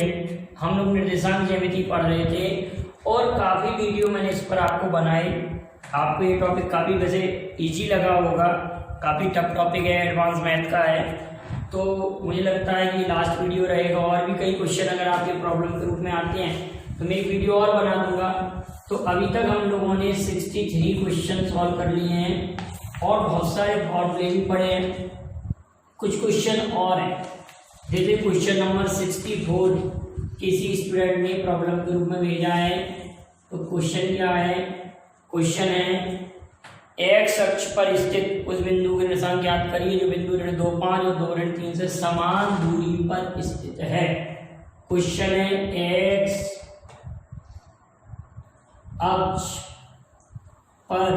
Student, हम लोग निर्देशांक ज्यामिति पढ़ रहे थे और काफ़ी वीडियो मैंने इस पर आपको बनाए। आपको ये टॉपिक काफ़ी वैसे इजी लगा होगा, काफ़ी टफ टॉपिक है, एडवांस मैथ का है, तो मुझे लगता है कि लास्ट वीडियो रहेगा। और भी कई क्वेश्चन अगर आपके प्रॉब्लम के रूप में आते हैं तो मैं एक वीडियो और बना दूंगा। तो अभी तक हम लोगों ने 63 क्वेश्चन सॉल्व कर लिए हैं और बहुत सारे फॉर्मूले भी पढ़े हैं। कुछ क्वेश्चन और हैं, जैसे क्वेश्चन नंबर 64 किसी स्टूडेंट ने प्रॉब्लम के रूप में भेजा है। तो क्वेश्चन क्या है? क्वेश्चन है एक्स अक्ष पर स्थित उस बिंदु के निर्देशांक ज्ञात करिए जो बिंदु ऋण 2, 5 और 2, ऋण 3 से समान दूरी पर स्थित है। क्वेश्चन है एक्स अक्ष पर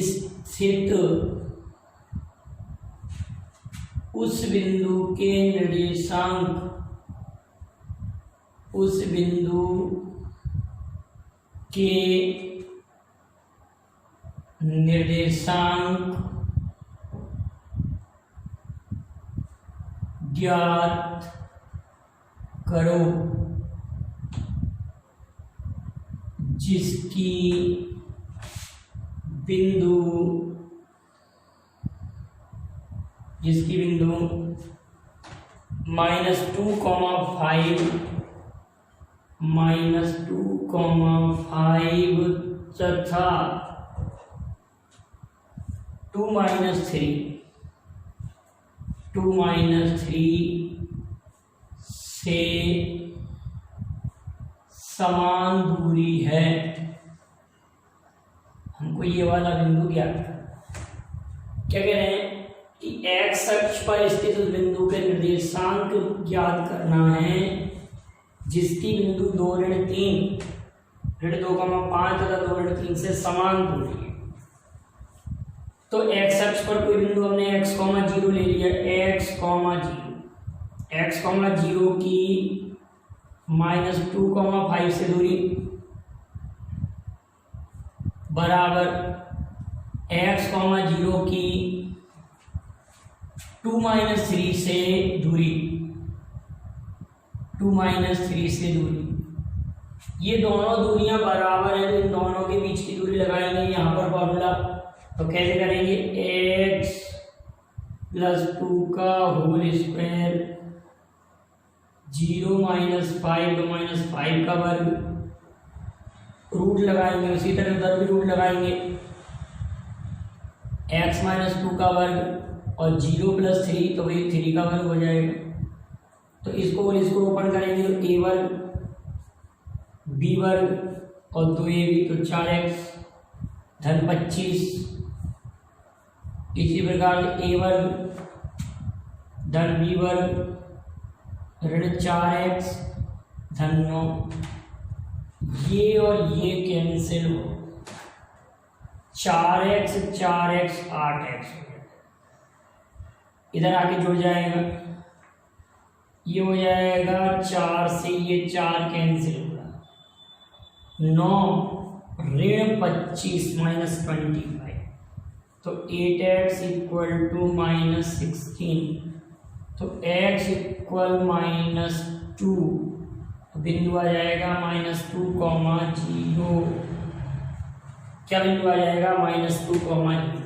स्थित उस बिंदु के निर्देशांक ज्ञात करो जिसकी बिंदु -2,5 तथा 2-3 से समान दूरी है। हमको ये वाला बिंदु क्या कह रहे हैं कि एक्स अक्ष पर स्थित उस बिंदु के निर्देशांक ज्ञात करना है जिसकी बिंदु 2, ऋण 3, ऋण 2,5 तथा 2, ऋण 3 से समान दूरी है। तो एक्स अक्ष पर कोई बिंदु हमने x,0 ले लिया। x,0 की -2,5 से दूरी बराबर x,0 की 2-3 से दूरी, ये दोनों दूरियां बराबर है तो इन दोनों के बीच की दूरी लगाएंगे यहाँ पर फॉर्मूला। तो कैसे करेंगे? x + 2 का होल स्क्वायर 0 - 5 तो -5 का वर्ग, रूट लगाएंगे, उसी तरह उधर भी रूट लगाएंगे, x - 2 का वर्ग और 0 + 3 तो वही 3 का वर्ग हो जाएगा। तो इसको ओपन करेंगे तो a वर्ग b वर्ग और 2ab तो 4x धन 25। इसी प्रकार से a वर्ग धन b वर्ग ऋण 4x धन 9। ये और ये कैंसिल हो, 4x 8x इधर आके जुड़ जाएगा, ये हो जाएगा 4 से ये 4 कैंसिल होगा, 9 ऋण 25 -25 तो 8x = -16 तो x = -2 तो बिंदु आ जाएगा -2,0। क्या बिंदु आ जाएगा? -2,0।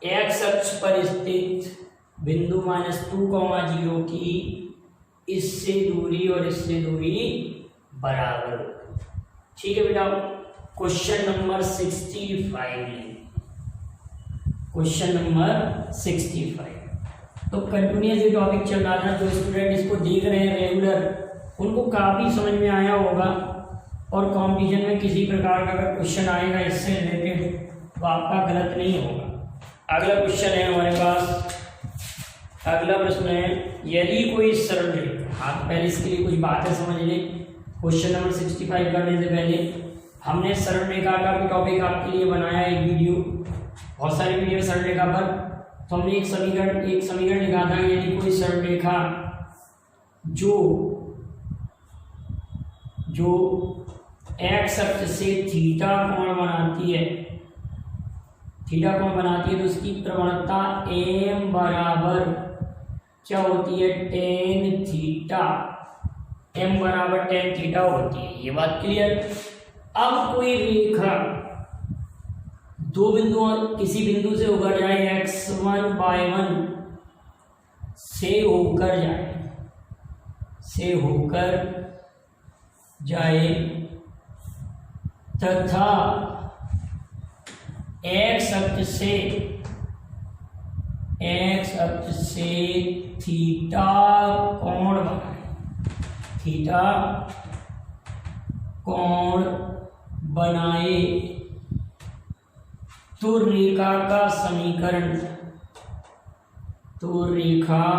एक्स अक्ष पर स्थित बिंदु -2,0 की इससे दूरी और इससे दूरी बराबर। ठीक है बेटा, क्वेश्चन नंबर 65। क्वेश्चन नंबर 65 तो कंटिन्यूअस ये टॉपिक चल रहा था। जो स्टूडेंट इसको देख रहे हैं रेगुलर, उनको काफ़ी समझ में आया होगा और कंपटीशन में किसी प्रकार का अगर क्वेश्चन आएगा इससे रिलेटेड तो आपका गलत नहीं होगा। अगला क्वेश्चन है हमारे पास, अगला प्रश्न है यदि कोई सरल रेखा, आप पहले इसके लिए कुछ बातें समझ लें। क्वेश्चन नंबर 65 करने से पहले हमने सरल रेखा का भी टॉपिक आपके लिए बनाया एक वीडियो, बहुत सारी वीडियो सरल रेखा पर। तो हमने एक समीकरण लिखा था, यदि कोई सरल रेखा जो एक्स अक्ष से थीटा कोण बनाती है तो उसकी प्रवणता m बराबर क्या होती है? tan θ थीटा m बराबर tan थीटा होती है। ये बात क्लियर। अब कोई रेखा दो बिंदु और किसी बिंदु से होकर जाए x1/1 से होकर जाए तथा x अक्ष से थीटा कोण बनाए तो रेखा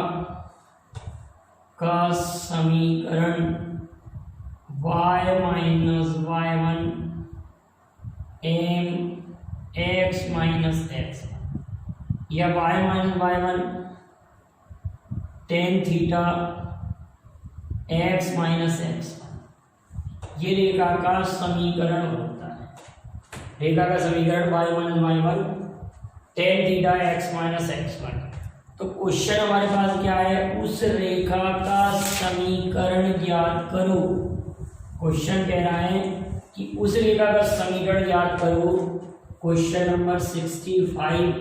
का समीकरण y minus y1 m x minus x या y minus y1 tan theta x minus x, ये रेखा का समीकरण होता है। रेखा का समीकरण y minus y1 tan theta x minus x1। तो क्वेश्चन हमारे पास क्या है, उस रेखा का समीकरण ज्ञात करो। क्वेश्चन कह रहा है कि उस रेखा का समीकरण ज्ञात करो। क्वेश्चन नंबर 65,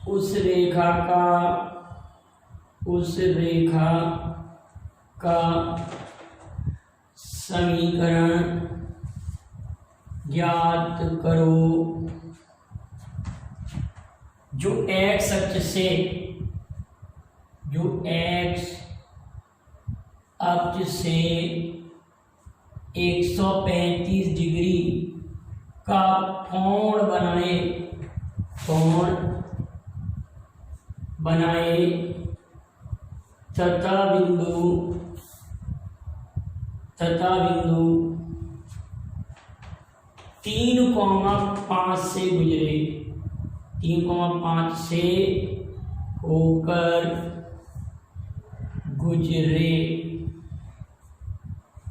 उस रेखा का समीकरण ज्ञात करो जो x अक्ष से 135 डिग्री का कोण बनाए तथा बिंदु 3,5 से गुजरे, 3,5 से होकर गुजरे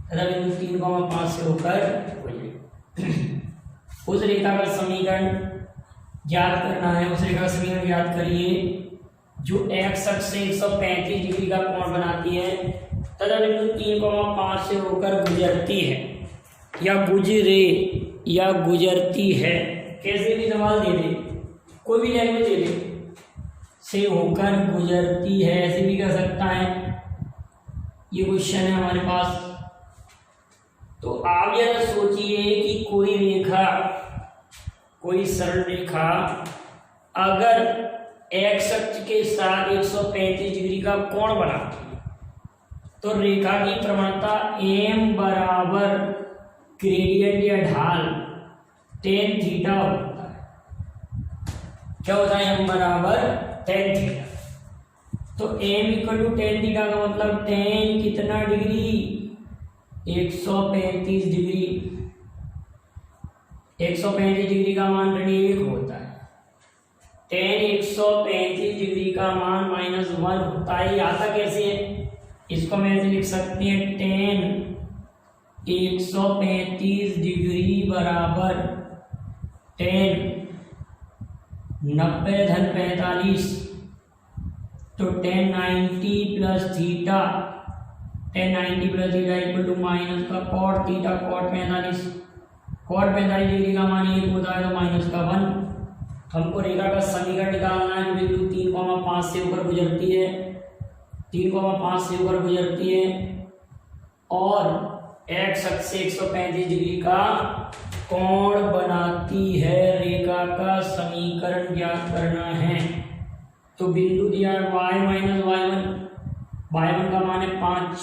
तथा बिंदु 3,5 से होकर गुजरे। उस रेखा का समीकरण ज्ञात करना है। उस रेखा का समीकरण ज्ञात करिए जो x अक्ष से 135 डिग्री का कोण बनाती है तथा बिंदु 3,5 से होकर गुजरती है या गुजरती है। कैसे भी सवाल दे दे, कोई भी लैंग्वेज दे दे, से होकर गुजरती है, ऐसे भी कर सकता है। ये क्वेश्चन है हमारे पास। तो आप यह सोचिए कि कोई सरल रेखा अगर x अक्ष के साथ 135 डिग्री का कोण बनाती है तो रेखा की प्रवणता m बराबर ग्रेडियंट या ढाल tan थीटा होता है। क्या होता है, m बराबर tan थीटा। तो m equal to tan theta का मतलब tan कितना डिग्री, 135 डिग्री। 135 डिग्री का मान ऋण 1 होता है। tan 135 डिग्री का मान -1 होता है। आता कैसे है, इसको मैं ऐसे लिख सकती है, tan 135 डिग्री बराबर tan 90 धन 45, तो tan 90 plus theta, tan 90 plus theta equal to minus का cot थीटा cot 45 डिग्री का मान 1 होता है तो माइनस का 1। हमको रेखा का समीकरण निकालना है जो बिंदु 3,5 से होकर गुजरती है, 3,5 से होकर गुजरती है और x अक्ष से 135 डिग्री का कोण बनाती है। रेखा का समीकरण ज्ञात करना है। तो बिंदु दिया है y माइनस y1 का मान है 5,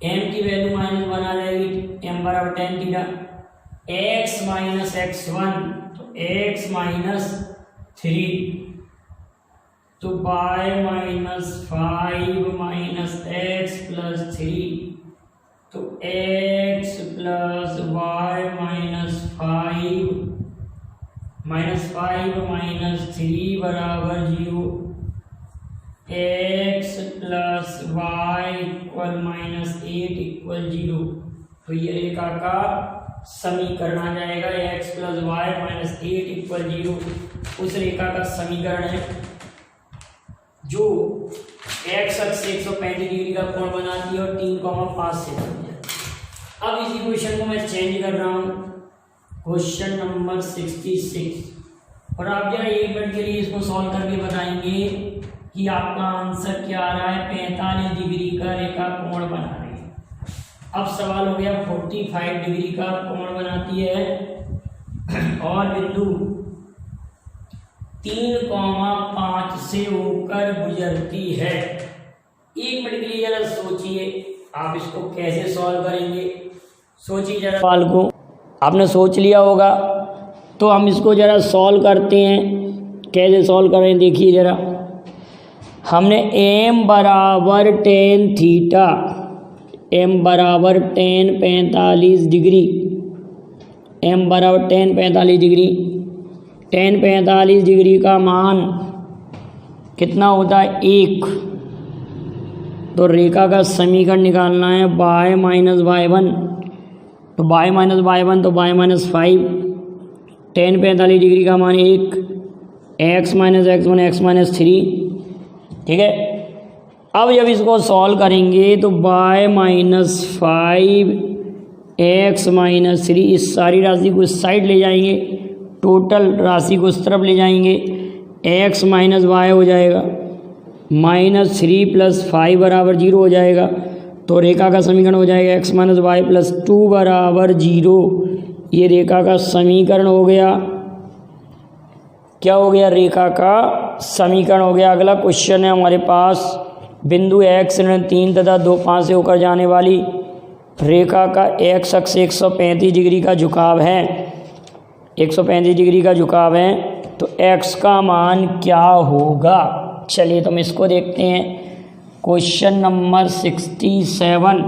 m की वैल्यू -1 आ जाएगी, m बराबर tan theta, x minus x1 तो x माइनस 3, तो y minus 5 minus x plus 3, तो x plus y minus 5 minus 3 बराबर 0, x plus y equal -8 equal 0। तो ये रेखा का समीकरण आ जाएगा, x plus y minus 8 equal 0 उस रेखा का समीकरण है जो एक्स अक्ष से 135 डिग्री का कोण बनाती है और 3,5 से बनती है। अब इसी क्वेश्चन को मैं चेंज कर रहा हूँ, क्वेश्चन नंबर 66, और आप जरा 1 मिनट के लिए इसको सॉल्व करके बताएंगे कि आपका आंसर क्या आ रहा है। 45 डिग्री का रेखा कोण बना रही है। अब सवाल हो गया 45 डिग्री का कोण बनाती है और बिंदु 3,5 से होकर गुजरती है। 1 मिनट के लिए जरा सोचिए आप इसको कैसे सॉल्व करेंगे। सोचिए जरा सवाल को, आपने सोच लिया होगा तो हम इसको जरा सॉल्व करते हैं। कैसे सॉल्व करें देखिए जरा। हमने m बराबर tan थीटा, m बराबर tan 45 डिग्री, m बराबर tan 45 डिग्री, tan 45 डिग्री का मान कितना होता है 1। तो रेखा का समीकरण निकालना है y माइनस y1, तो y माइनस y1 तो y माइनस 5, tan 45 डिग्री का मान 1, x minus x1 x minus 3। ठीक है, अब जब इसको सॉल्व करेंगे तो y माइनस 5 x माइनस 3, इस सारी राशि को इस साइड ले जाएंगे, टोटल राशि को इस तरफ ले जाएंगे, x माइनस y हो जाएगा, माइनस 3 प्लस 5 बराबर 0 हो जाएगा। तो रेखा का समीकरण हो जाएगा x माइनस वाई प्लस 2 बराबर 0। ये रेखा का समीकरण हो गया। क्या हो गया? रेखा का समीकरण हो गया। अगला क्वेश्चन है हमारे पास, बिंदु x 3 तथा 2 5 से होकर जाने वाली रेखा का x अक्ष 135 डिग्री का झुकाव है, 135 डिग्री का झुकाव है, तो x का मान क्या होगा? चलिए तो हम इसको देखते हैं। क्वेश्चन नंबर 67,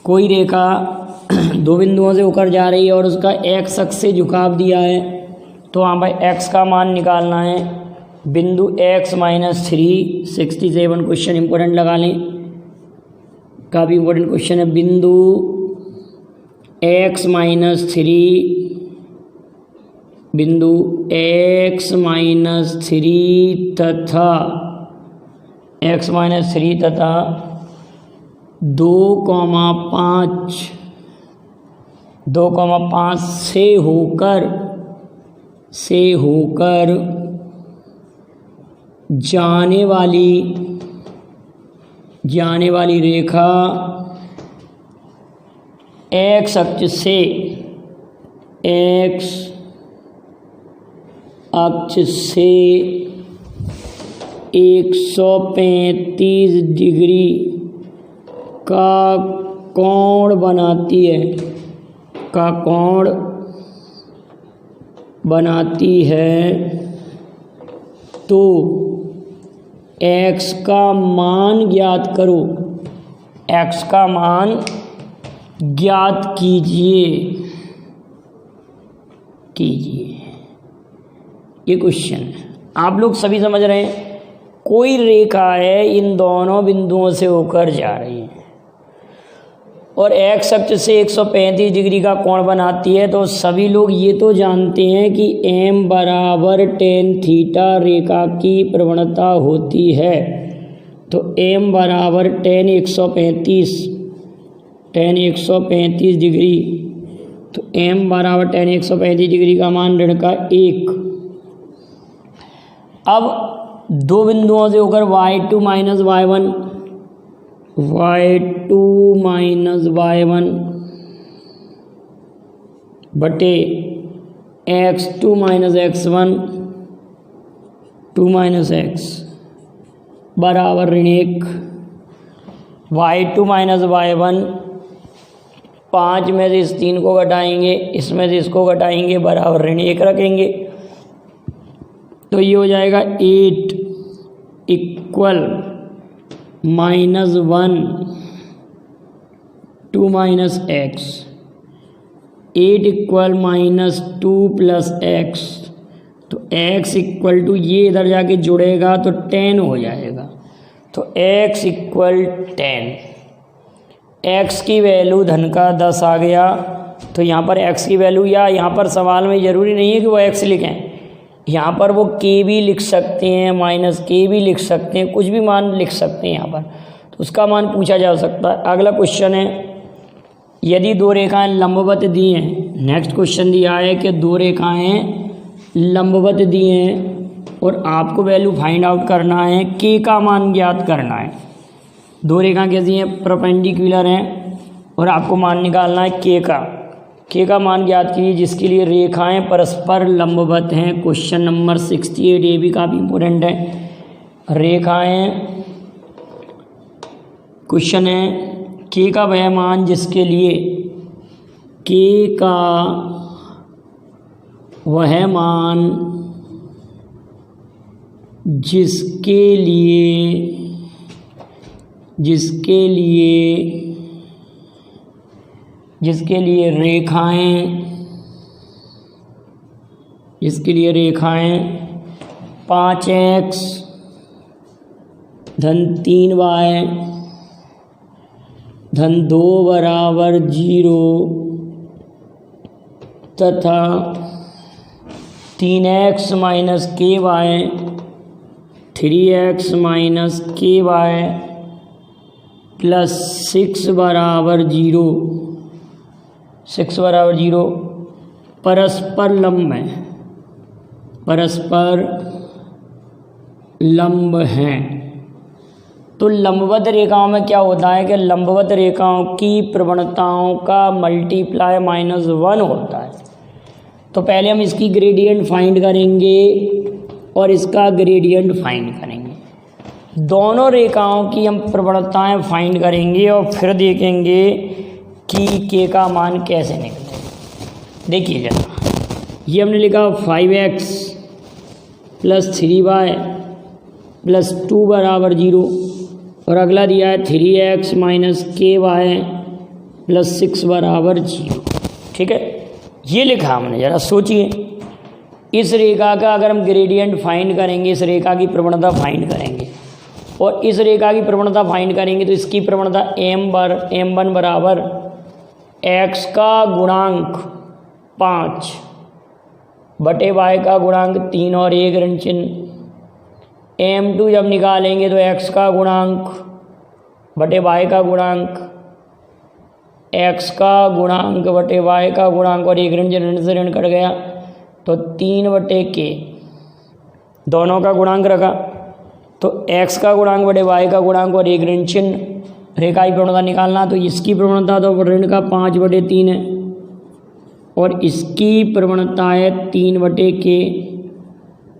कोई रेखा दो बिंदुओं से होकर जा रही है और उसका x अक्ष से झुकाव दिया है, तो हाँ भाई x का मान निकालना है। बिंदु x माइनस 3, 67 क्वेश्चन इंपॉर्टेंट लगा लें, काफ़ी इंपॉर्टेंट क्वेश्चन है। बिंदु x माइनस 3, बिंदु x माइनस 3 तथा x माइनस 3 तथा 2,5 से होकर जाने वाली रेखा x अक्ष से 135 डिग्री का कोण बनाती है, तो x का मान ज्ञात करो। x का मान ज्ञात कीजिए। ये क्वेश्चन है, आप लोग सभी समझ रहे हैं। कोई रेखा है, इन दोनों बिंदुओं से होकर जा रही है और x अक्ष से 135 डिग्री का कोण बनाती है, तो सभी लोग ये तो जानते हैं कि m बराबर tan थीटा रेखा की प्रवणता होती है। तो m बराबर tan 135 डिग्री, तो m बराबर tan 135 डिग्री का मान ऋण 1। अब दो बिंदुओं से होकर y2 माइनस y1 बटे x2 minus x1 2 minus x बराबर ऋण 1। y2 माइनस y1 5 में से इस 3 को घटाएंगे, इसमें से इसको घटाएंगे, बराबर ऋण 1 रखेंगे, तो ये हो जाएगा 8 equal -1 2 minus x, 8 equal -2 plus x, तो x इक्वल टू ये इधर जाके जुड़ेगा तो 10 हो जाएगा, तो x इक्वल 10। x की वैल्यू धन का 10 आ गया, तो यहाँ पर x की वैल्यू, या यहाँ पर सवाल में ज़रूरी नहीं है कि वो x लिखें, यहाँ पर वो के भी लिख सकते हैं, माइनस के भी लिख सकते हैं, कुछ भी मान लिख सकते हैं यहाँ पर, तो उसका मान पूछा जा सकता है। अगला क्वेश्चन है, यदि दो रेखाएं लंबवत दी हैं, नेक्स्ट क्वेश्चन दिया है कि दो रेखाएं लंबवत दी हैं और आपको वैल्यू फाइंड आउट करना है, के का मान ज्ञात करना है। दो रेखा कैसी हैं, परपेंडिकुलर हैं और आपको मान निकालना है के का मान ज्ञात कीजिए, जिसके लिए रेखाएं परस्पर लंबवत हैं। क्वेश्चन नंबर 68, ये भी काफ़ी इंपॉर्टेंट है। रेखाएं, क्वेश्चन है के का वह मान जिसके लिए के का वह मान जिसके लिए रेखाएं 5x धन 3y धन 2 बराबर 0 तथा 3x माइनस के वाई 3x माइनस के वाई प्लस 6 बराबर 0 परस्पर लंब हैं। तो लंबवत रेखाओं में क्या होता है कि लंबवत रेखाओं की प्रवणताओं का मल्टीप्लाई -1 होता है। तो पहले हम इसकी ग्रेडियंट फाइंड करेंगे और इसका ग्रेडियंट फाइंड करेंगे। दोनों रेखाओं की हम प्रवणताएं फाइंड करेंगे और फिर देखेंगे कि के का मान कैसे निकले। देखिए जरा, ये हमने लिखा 5x प्लस 3y प्लस 2 बराबर 0 और अगला दिया है 3x माइनस के वाई प्लस 6 बराबर 0। ठीक है, ये लिखा हमने। ज़रा सोचिए, इस रेखा का अगर हम ग्रेडियंट फाइंड करेंगे, इस रेखा की प्रवणता फाइंड करेंगे और इस रेखा की प्रवणता फाइंड करेंगे, तो इसकी प्रवणता m1 बराबर x का गुणांक 5 बटे y का गुणांक 3 और 1 ऋण चिन्ह। m2 जब निकालेंगे तो x का गुणांक बटे y का गुणांक, x का गुणांक बटे y का गुणांक और 1 ऋण से ऋण कट गया तो 3 बटे k, दोनों का गुणांक रखा तो x का गुणांक बटे y का गुणांक और 1 ऋण चिन्ह। रेखा की प्रवणता निकालना, तो इसकी प्रवणता तो ऋण का 5 बटे 3 है और इसकी प्रवणता है 3 बटे k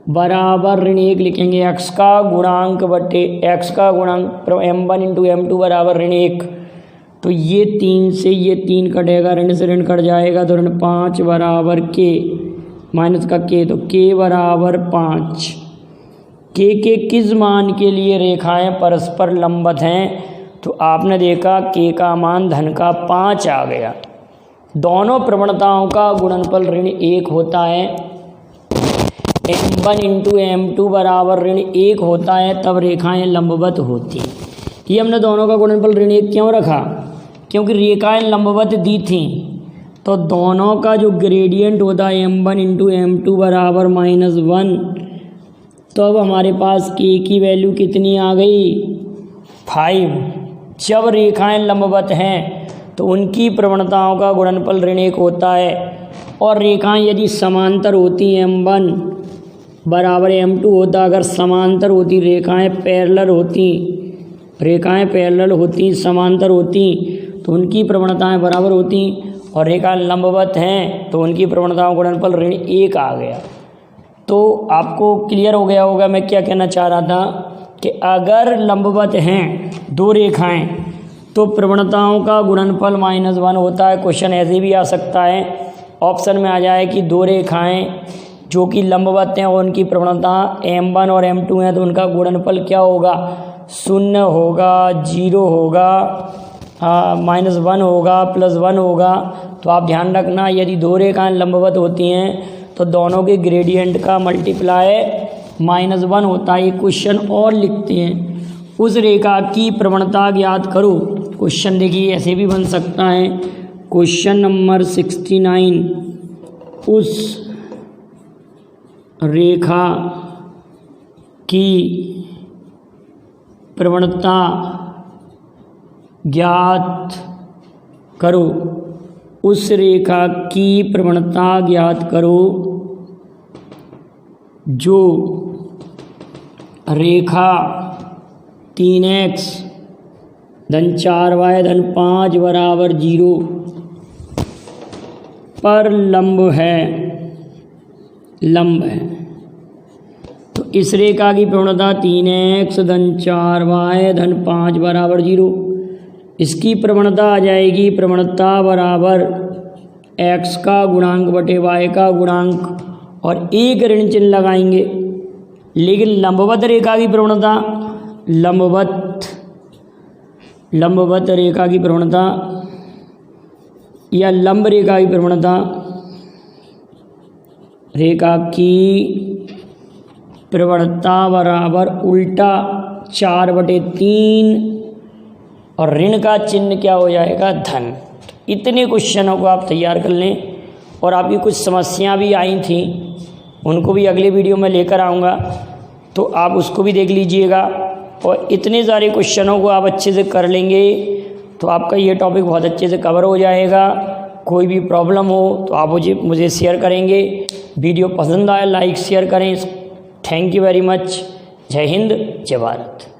बराबर ऋण 1 लिखेंगे। x का गुणांक बटे x का गुणांक m1 इंटू m2 बराबर ऋण 1, तो ये 3 से ये 3 कटेगा, ऋण से ऋण कट जाएगा तो ऋण 5 बराबर k माइनस का k, तो k बराबर 5। k के किस मान के लिए रेखाएं परस्पर लंबवत हैं? तो आपने देखा k का मान धन का 5 आ गया। दोनों प्रवणताओं का गुणनफल ऋण 1 होता है। m1 इंटू m2 बराबर ऋण 1 होता है, तब रेखाएं लंबवत होती। ये हमने दोनों का गुणनफल ऋण 1 क्यों रखा? क्योंकि रेखाएं लंबवत दी थी, तो दोनों का जो ग्रेडियंट होता है m1 इंटू m2 बराबर -1, तो अब हमारे पास k की वैल्यू कितनी आ गई? 5। जब रेखाएं लंबवत हैं तो उनकी प्रवणताओं का गुणनफल ऋण 1 होता है और रेखाएं यदि समांतर होती हैं m1 बराबर m2 होता। अगर समांतर होती, रेखाएं पैरेलल होती, समांतर होती, तो उनकी प्रवणताएं बराबर होती, और रेखा लंबवत हैं तो उनकी प्रवणताओं का गुणनफल ऋण 1 आ गया। तो आपको क्लियर हो गया होगा मैं क्या कहना चाह रहा था कि अगर लंबवत हैं दो रेखाएं तो प्रवणताओं का गुणनफल -1 होता है। क्वेश्चन ऐसे भी आ सकता है, ऑप्शन में आ जाए कि दो रेखाएं जो कि लंबवत हैं और उनकी प्रवणता m1 और m2 हैं, तो उनका गुणनफल क्या होगा? 0 होगा, 0 होगा, -1 होगा, +1 होगा। तो आप ध्यान रखना, यदि दो रेखाएं लंबवत होती हैं तो दोनों के ग्रेडियंट का मल्टीप्लाई -1 होता है। ये क्वेश्चन और लिखते हैं, उस रेखा की प्रवणता ज्ञात करो। क्वेश्चन देखिए ऐसे भी बन सकता है। क्वेश्चन नंबर 69, उस रेखा की प्रवणता ज्ञात करो। उस रेखा की प्रवणता ज्ञात करो जो रेखा 3x धन 4y धन 5 बराबर 0 पर लंब है। तो इस रेखा की प्रवणता 3x धन 4y धन 5 बराबर 0। इसकी प्रवणता आ जाएगी, प्रवणता बराबर x का गुणांक बटे y का गुणांक और एक ऋण चिन्ह लगाएंगे। लेकिन लंबवत रेखा की प्रवणता, लंबवत रेखा की प्रवणता या लंब रेखा की प्रवणता, रेखा की प्रवणता बराबर उल्टा 4/3 और ऋण का चिन्ह क्या हो जाएगा, धन। इतने क्वेश्चनों को आप तैयार कर लें। और आपकी कुछ समस्याएं भी आई थी, उनको भी अगले वीडियो में लेकर आऊँगा, तो आप उसको भी देख लीजिएगा। और इतने सारे क्वेश्चनों को आप अच्छे से कर लेंगे तो आपका ये टॉपिक बहुत अच्छे से कवर हो जाएगा। कोई भी प्रॉब्लम हो तो आप मुझे शेयर करेंगे। वीडियो पसंद आए लाइक शेयर करें। Thank you very much. जय हिंद, जय भारत।